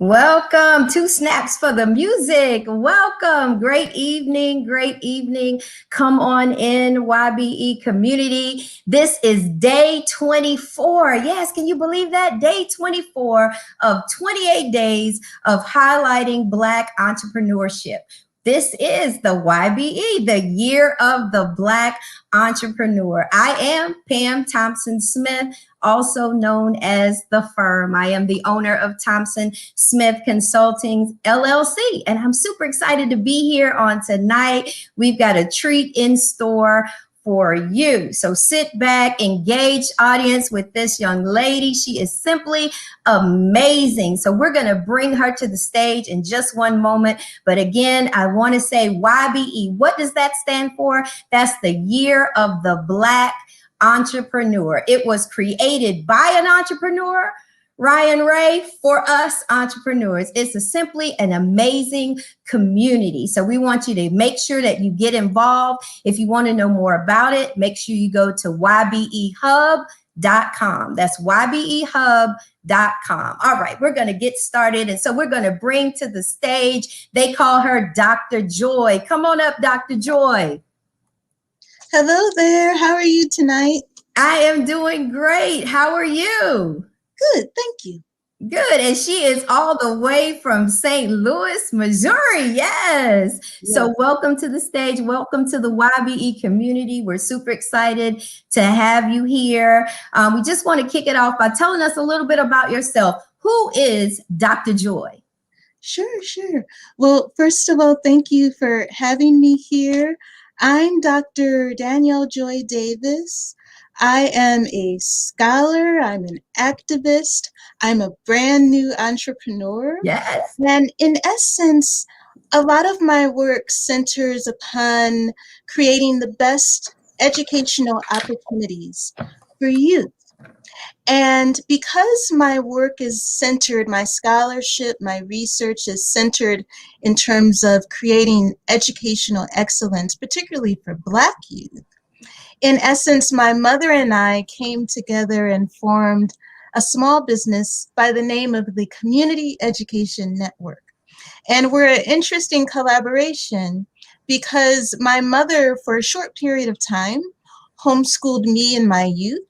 Welcome. Two snaps for the music. Welcome. Great evening. Great evening. Come on in, YBE community. This is day 24. Yes, can you believe that? Day 24 of 28 days of highlighting Black entrepreneurship. This is the YBE, the Year of the Black Entrepreneur. I am Pam Thompson Smith, also known as The Firm. I am the owner of Thompson Smith Consulting LLC, and I'm super excited to be here on tonight. We've got a treat in store for you. So sit back, engage audience with this young lady. She is simply amazing. So we're going to bring her to the stage in just one moment. But again, I want to say YBE. What does that stand for? That's the Year of the Black Entrepreneur. It was created by an entrepreneur, Ryan Ray, for us entrepreneurs. It's simply an amazing community. So we want you to make sure that you get involved. If you want to know more about it, make sure you go to ybehub.com. That's ybehub.com. All right, we're going to get started. And so we're going to bring to the stage, they call her Dr. Joy. Come on up, Dr. Joy. Hello there. How are you tonight? I am doing great. How are you? Good, thank you. Good. And she is all the way from St. Louis, Missouri. Yes. So welcome to the stage. Welcome to the YBE community. We're super excited to have you here. We just want to kick it off by telling us a little bit about yourself. Who is Dr. Joy? Sure. Well, first of all, thank you for having me here. I'm Dr. Danielle Joy Davis. I am a scholar, I'm an activist, I'm a brand new entrepreneur. Yes. And in essence, a lot of my work centers upon creating the best educational opportunities for youth. And because my work is centered, my scholarship, my research is centered in terms of creating educational excellence, particularly for Black youth. In essence, my mother and I came together and formed a small business by the name of the Community Education Network. And we're an interesting collaboration because my mother, for a short period of time, homeschooled me in my youth.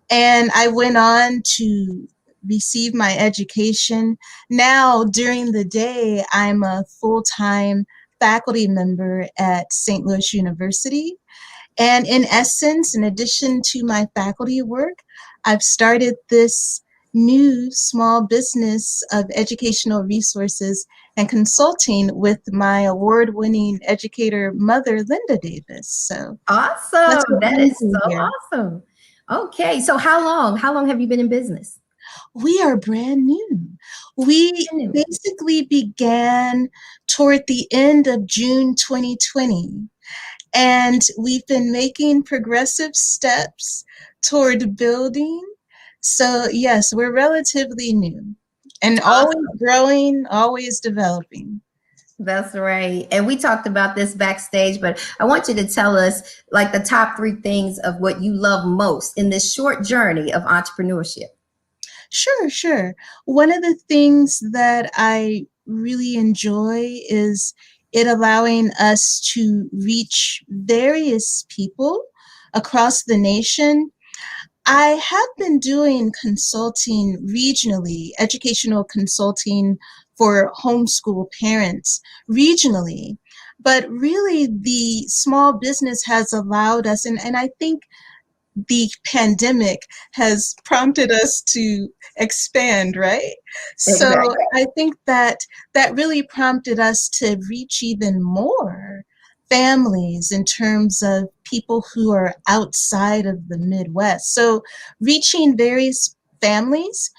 And I went on to receive my education. Now, during the day, I'm a full-time faculty member at St. Louis University. And in essence, in addition to my faculty work, I've started this new small business of educational resources and consulting with my award-winning educator mother, Linda Davis. So awesome. That is so awesome. Okay. So how long have you been in business? We are brand new. We basically began toward the end of June 2020. And we've been making progressive steps toward building. So yes, we're relatively new and always growing, always developing. That's right. And we talked about this backstage, but I want you to tell us like the top 3 things of what you love most in this short journey of entrepreneurship. Sure. One of the things that I really enjoy is it allowing us to reach various people across the nation. I have been doing consulting regionally, educational consulting for homeschool parents regionally, but really the small business has allowed us, and I think the pandemic has prompted us to expand, right? Exactly. So I think that really prompted us to reach even more families in terms of people who are outside of the Midwest. So reaching various families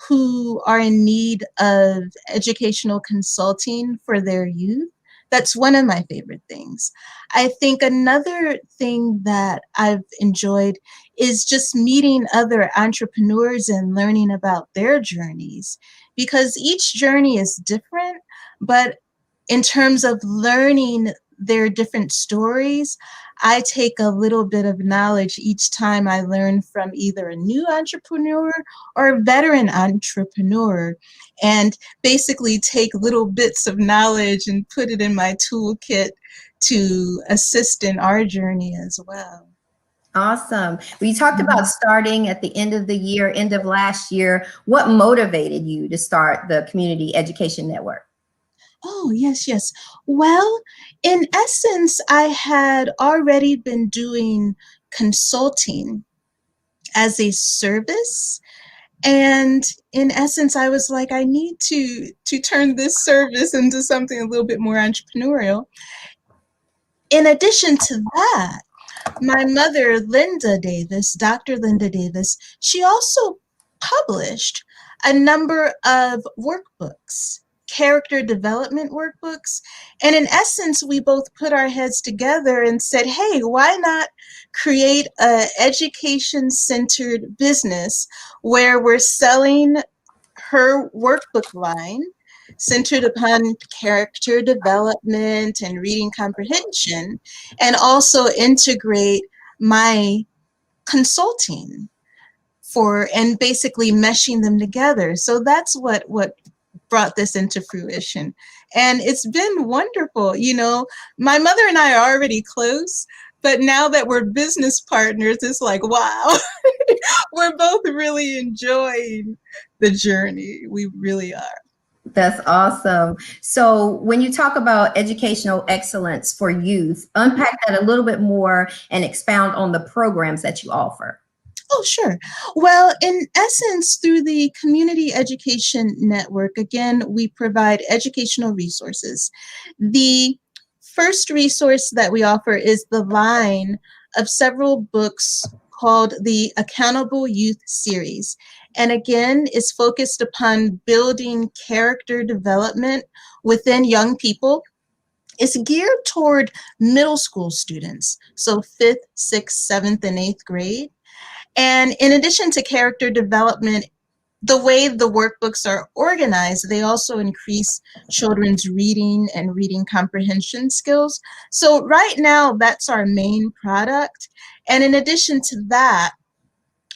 who are in need of educational consulting for their youth. That's one of my favorite things. I think another thing that I've enjoyed is just meeting other entrepreneurs and learning about their journeys, because each journey is different, but in terms of learning their different stories, I take a little bit of knowledge each time I learn from either a new entrepreneur or a veteran entrepreneur, and basically take little bits of knowledge and put it in my toolkit to assist in our journey as well. Awesome. Well, you talked about starting at the end of the year, end of last year. What motivated you to start the Community Education Network? Oh, yes, yes. Well, in essence, I had already been doing consulting as a service. And in essence, I was like, I need to turn this service into something a little bit more entrepreneurial. In addition to that, my mother, Linda Davis, Dr. Linda Davis, she also published a number of workbooks, character development workbooks. And in essence, we both put our heads together and said, hey, why not create an education-centered business where we're selling her workbook line centered upon character development and reading comprehension, and also integrate my consulting for and basically meshing them together. So that's what brought this into fruition. And it's been wonderful. You know, my mother and I are already close, but now that we're business partners, it's like, wow, we're both really enjoying the journey. We really are. That's awesome. So when you talk about educational excellence for youth, unpack that a little bit more and expound on the programs that you offer. Oh, sure. Well, in essence, through the Community Education Network, again, we provide educational resources. The first resource that we offer is the line of several books called the Accountable Youth Series. And again, is focused upon building character development within young people. It's geared toward middle school students, so 5th, 6th, 7th, and 8th grade. And in addition to character development, the way the workbooks are organized, they also increase children's reading and reading comprehension skills. So right now, that's our main product. And in addition to that,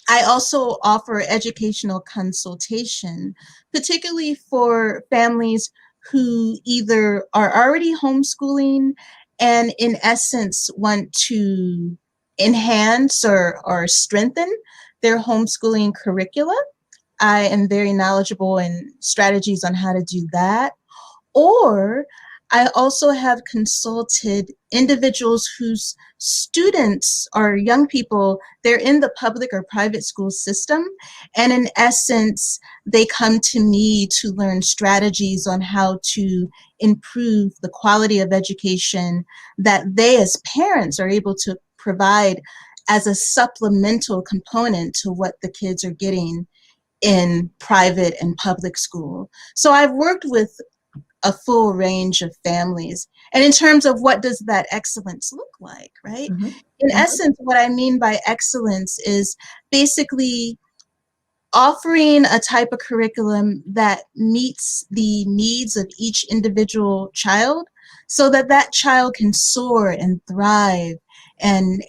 I also offer educational consultation, particularly for families who either are already homeschooling and in essence want to enhance or strengthen their homeschooling curricula. I am very knowledgeable in strategies on how to do that. Or I also have consulted individuals whose students or young people, they're in the public or private school system. And in essence, they come to me to learn strategies on how to improve the quality of education that they as parents are able to provide as a supplemental component to what the kids are getting in private and public school. So I've worked with a full range of families. And in terms of what does that excellence look like, right? Mm-hmm. In Mm-hmm. essence, what I mean by excellence is basically offering a type of curriculum that meets the needs of each individual child so that that child can soar and thrive and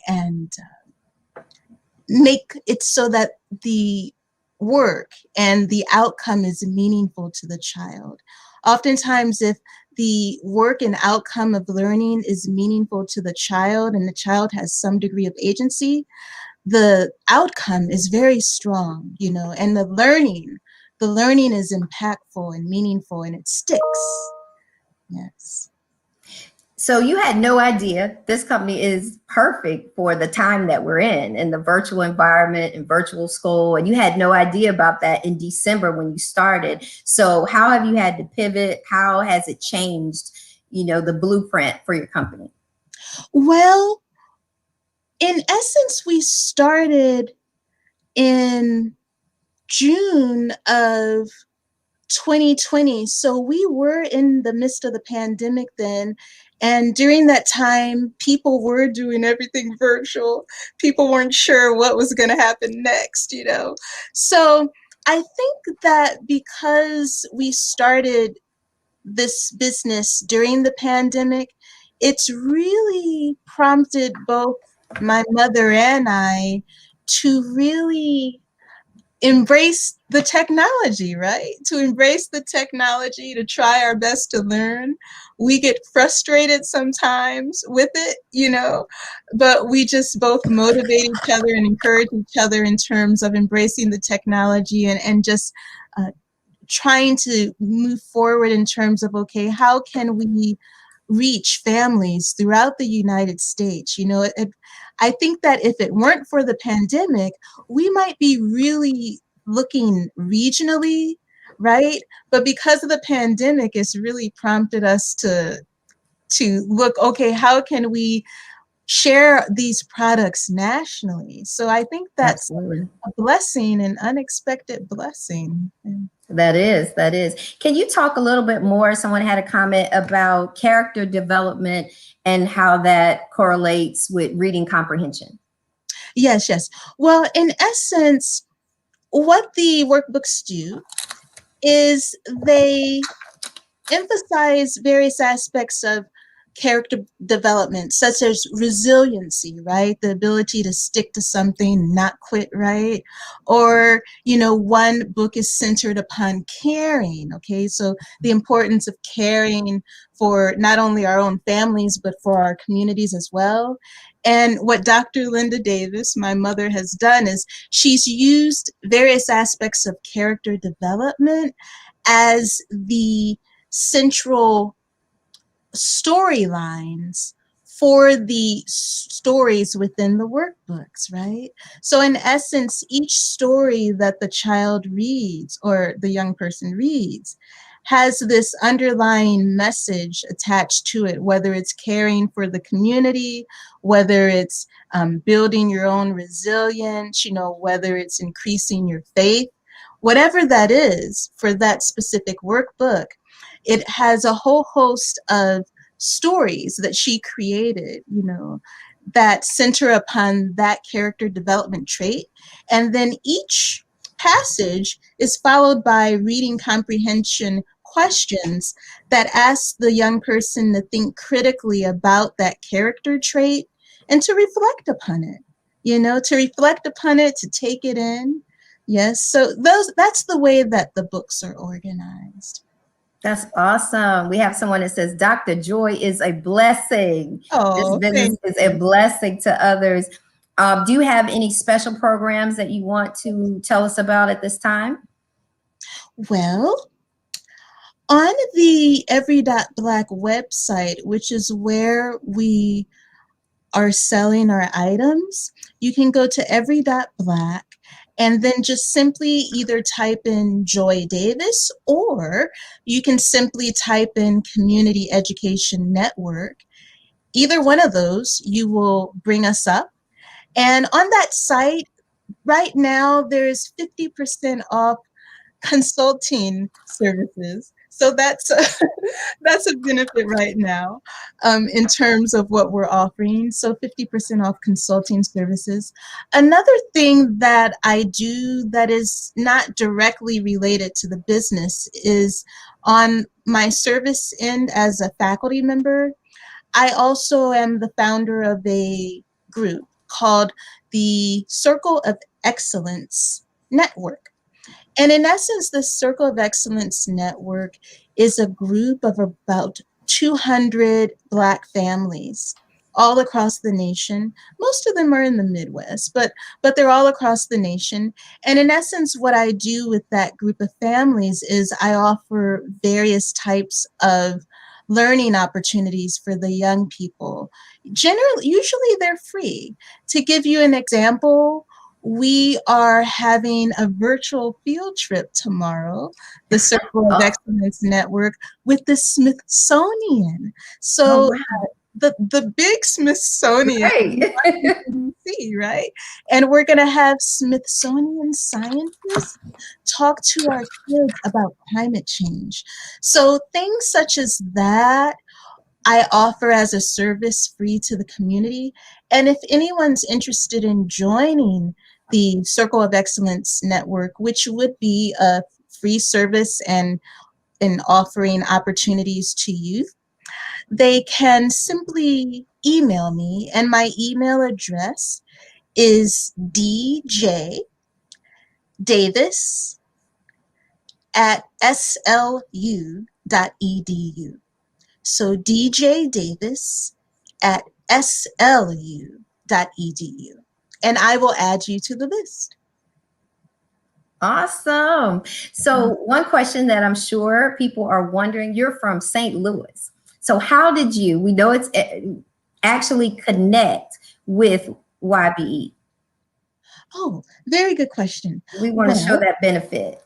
make it so that the work and the outcome is meaningful to the child. Oftentimes, if the work and outcome of learning is meaningful to the child and the child has some degree of agency, the outcome is very strong, you know, and the learning is impactful and meaningful and it sticks. Yes. So you had no idea this company is perfect for the time that we're in the virtual environment and virtual school. And you had no idea about that in December when you started. So how have you had to pivot? How has it changed, the blueprint for your company? Well, in essence, we started in June of 2020. So we were in the midst of the pandemic then. And during that time, people were doing everything virtual. People weren't sure what was going to happen next, you know. So I think that because we started this business during the pandemic, it's really prompted both my mother and I to really embrace the technology, right? To embrace the technology, to try our best to learn. We get frustrated sometimes with it, but we just both motivate each other and encourage each other in terms of embracing the technology and just uh, trying to move forward in terms of, okay, how can we reach families throughout the United States? I think that if it weren't for the pandemic, we might be really looking regionally, right? But because of the pandemic, it's really prompted us to look, okay, how can we share these products nationally? So I think that's Absolutely. a blessing, an unexpected blessing. That is, that is. Can you talk a little bit more? Someone had a comment about character development and how that correlates with reading comprehension. Yes, yes. Well, in essence, what the workbooks do is they emphasize various aspects of character development, such as resiliency, right? The ability to stick to something, not quit, right? Or, one book is centered upon caring, okay? So the importance of caring for not only our own families, but for our communities as well. And what Dr. Linda Davis, my mother, has done is she's used various aspects of character development as the central storylines for the stories within the workbooks, right? So, in essence, each story that the child reads or the young person reads has this underlying message attached to it, whether it's caring for the community, whether it's building your own resilience, whether it's increasing your faith, whatever that is for that specific workbook. It has a whole host of stories that she created, that center upon that character development trait. And then each passage is followed by reading comprehension questions that ask the young person to think critically about that character trait and to reflect upon it, to reflect upon it, to take it in. Yes, so that's the way that the books are organized. That's awesome. We have someone that says Dr. Joy is a blessing. This Oh, business thank is a you. blessing to others. Do you have any special programs that you want to tell us about at this time? Well, on the Every.Black website, which is where we are selling our items, you can go to Every.Black and then just simply either type in Joy Davis, or you can simply type in Community Education Network. Either one of those, you will bring us up. And on that site, right now, there's 50% off consulting services. So that's a, that's a benefit right now in terms of what we're offering. So 50% off consulting services. Another thing that I do that is not directly related to the business is on my service end as a faculty member. I also am the founder of a group called the Circle of Excellence Network. And in essence, the Circle of Excellence Network is a group of about 200 Black families all across the nation. Most of them are in the Midwest, but they're all across the nation. And in essence, what I do with that group of families is I offer various types of learning opportunities for the young people. Usually they're free. To give you an example, we are having a virtual field trip tomorrow, the Circle of Oh, Excellence Network, with the Smithsonian. oh So wow. the big Smithsonian in Great. Washington, D.C., right? And we're going to have Smithsonian scientists talk to our kids about climate change. So things such as that I offer as a service free to the community. And if anyone's interested in joining the Circle of Excellence Network, which would be a free service and offering opportunities to youth, they can simply email me, and my email address is djdavis@slu.edu. So djdavis@slu.edu. And I will add you to the list. Awesome. So, one question that I'm sure people are wondering, you're from St. Louis. So, how did you, we know it's actually connect with YBE? Oh, very good question. We want to show Well, that benefit.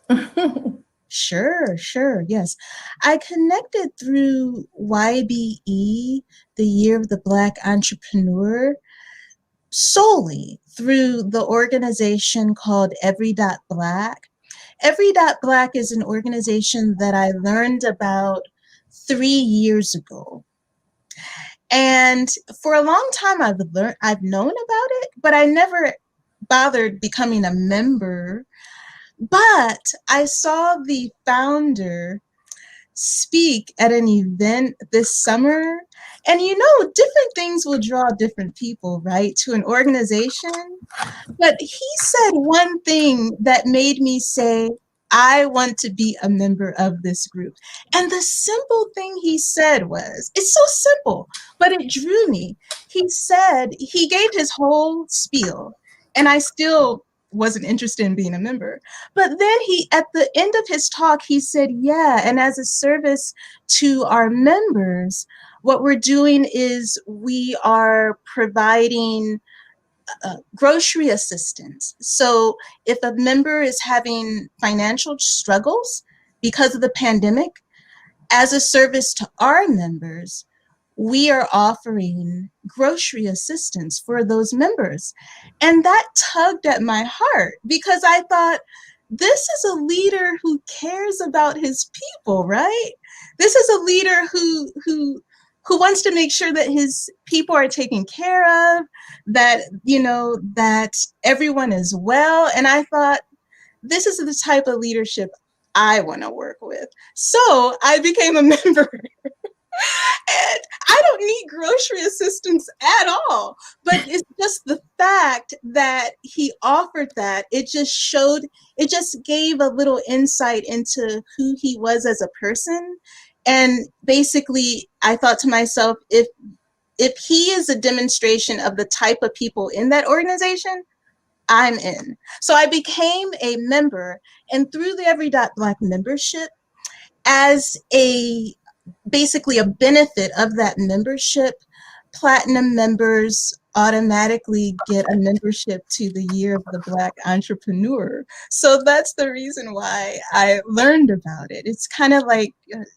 sure, yes. I connected through YBE, the Year of the Black Entrepreneur, solely through the organization called Every.Black. Every.Black is an organization that I learned about 3 years ago. And for a long time I've known about it, but I never bothered becoming a member. But I saw the founder speak at an event this summer. And different things will draw different people, right, to an organization. But he said one thing that made me say, I want to be a member of this group. And the simple thing he said was, it's so simple, but it drew me. He said, he gave his whole spiel, and I still wasn't interested in being a member. But then at the end of his talk, he said, yeah, and as a service to our members, what we're doing is we are providing grocery assistance. So if a member is having financial struggles because of the pandemic, as a service to our members, we are offering grocery assistance for those members. And that tugged at my heart because I thought, this is a leader who cares about his people, right? This is a leader who wants to make sure that his people are taken care of, that that everyone is well. And I thought, this is the type of leadership I want to work with. So I became a member. And I don't need grocery assistance at all. But it's just the fact that he offered that. It just gave a little insight into who he was as a person. And basically, I thought to myself, if he is a demonstration of the type of people in that organization, I'm in. So I became a member, and through the Every.Black membership, as basically a benefit of that membership, platinum members automatically get a membership to the Year of the Black Entrepreneur. So that's the reason why I learned about it. It's kind of like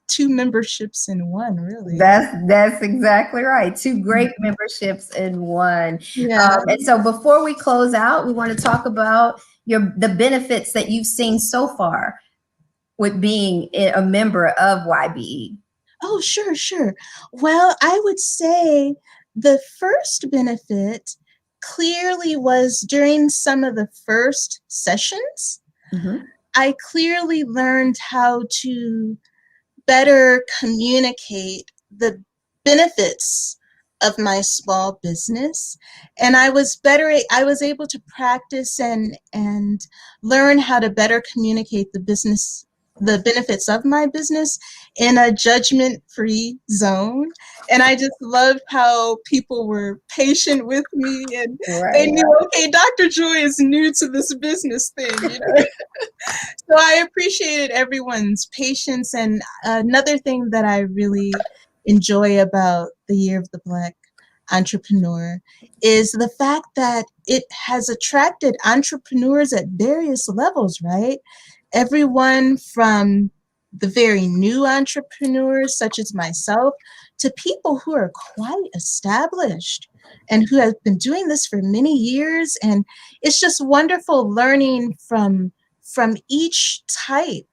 two memberships in one, really. That's exactly right. Two great memberships in one. Yeah. And so before we close out, we want to talk about the benefits that you've seen so far with being a member of YBE. Oh, sure. Well, I would say the first benefit clearly was during some of the first sessions. Mm-hmm. I clearly learned how to better communicate the benefits of my small business. And I was able to practice and learn how to better communicate the benefits of my business in a judgment-free zone. And I just loved how people were patient with me, and they knew, okay, Dr. Joy is new to this business thing, So I appreciated everyone's patience. And another thing that I really enjoy about the Year of the Black Entrepreneur is the fact that it has attracted entrepreneurs at various levels, right? Everyone from the very new entrepreneurs, such as myself, to people who are quite established and who have been doing this for many years. And it's just wonderful learning from each type.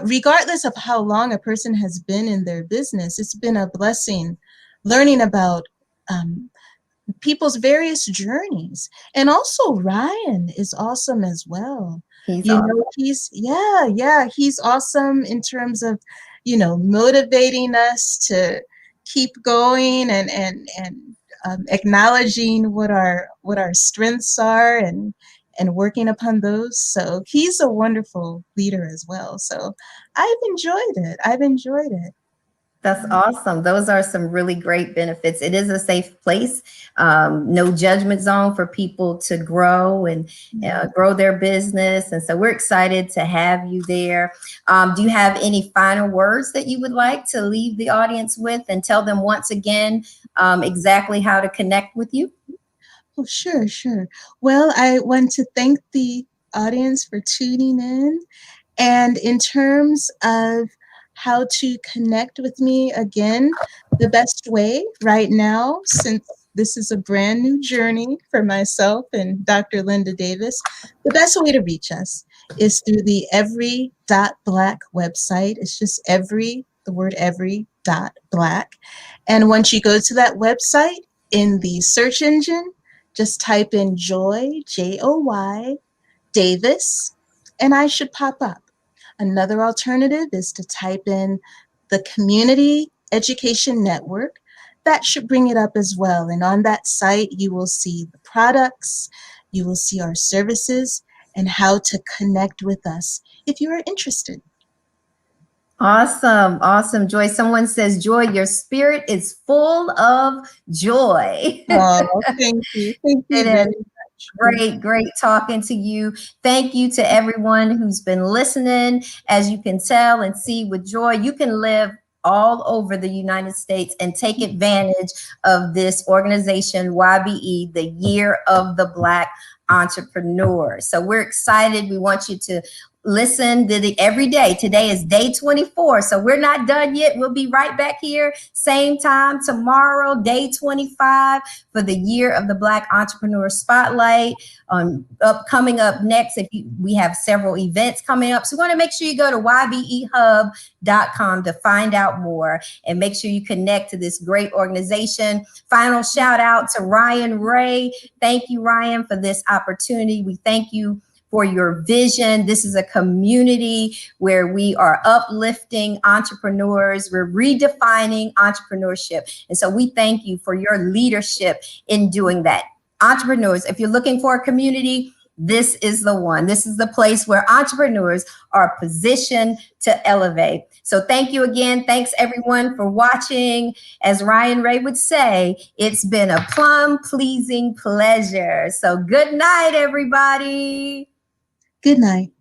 Regardless of how long a person has been in their business, it's been a blessing learning about people's various journeys. And also Ryan is awesome as well. He's awesome. He's awesome in terms of, motivating us keep going and acknowledging what our strengths are and working upon those. So he's a wonderful leader as well. So I've enjoyed it. I've enjoyed it. That's awesome. Those are some really great benefits. It is a safe place, no judgment zone for people to grow and grow their business. And so we're excited to have you there. Do you have any final words that you would like to leave the audience with and tell them once again exactly how to connect with you? Oh, sure, sure. Well, I want to thank the audience for tuning in. And in terms of how to connect with me, again, the best way right now, since this is a brand new journey for myself and Dr. Linda Davis, the best way to reach us is through the every.black website. It's just the word every.black. And once you go to that website, in the search engine, just type in Joy, Joy, Davis, and I should pop up. Another alternative is to type in the Community Education Network. That should bring it up as well. And on that site, you will see the products, you will see our services, and how to connect with us if you are interested. Awesome. Awesome. Joy, someone says, Joy, your spirit is full of joy. Oh, thank you. Thank you It very is. much. Great talking to you. Thank you to everyone who's been listening. As you can tell and see with Joy, you can live all over the United States and take advantage of this organization, YBE, the Year of the Black Entrepreneur. So we're excited. We want you to listen to every day. Today is day 24. So we're not done yet. We'll be right back here, same time tomorrow, day 25 for the Year of the Black Entrepreneur Spotlight. Coming up next, we have several events coming up. So we want to make sure you go to ybehub.com to find out more and make sure you connect to this great organization. Final shout out to Ryan Ray. Thank you, Ryan, for this opportunity. We thank you for your vision. This is a community where we are uplifting entrepreneurs. We're redefining entrepreneurship. And so we thank you for your leadership in doing that. Entrepreneurs, if you're looking for a community, this is the one. This is the place where entrepreneurs are positioned to elevate. So thank you again. Thanks everyone for watching. As Ryan Ray would say, it's been a plum-pleasing pleasure. So good night, everybody. Good night.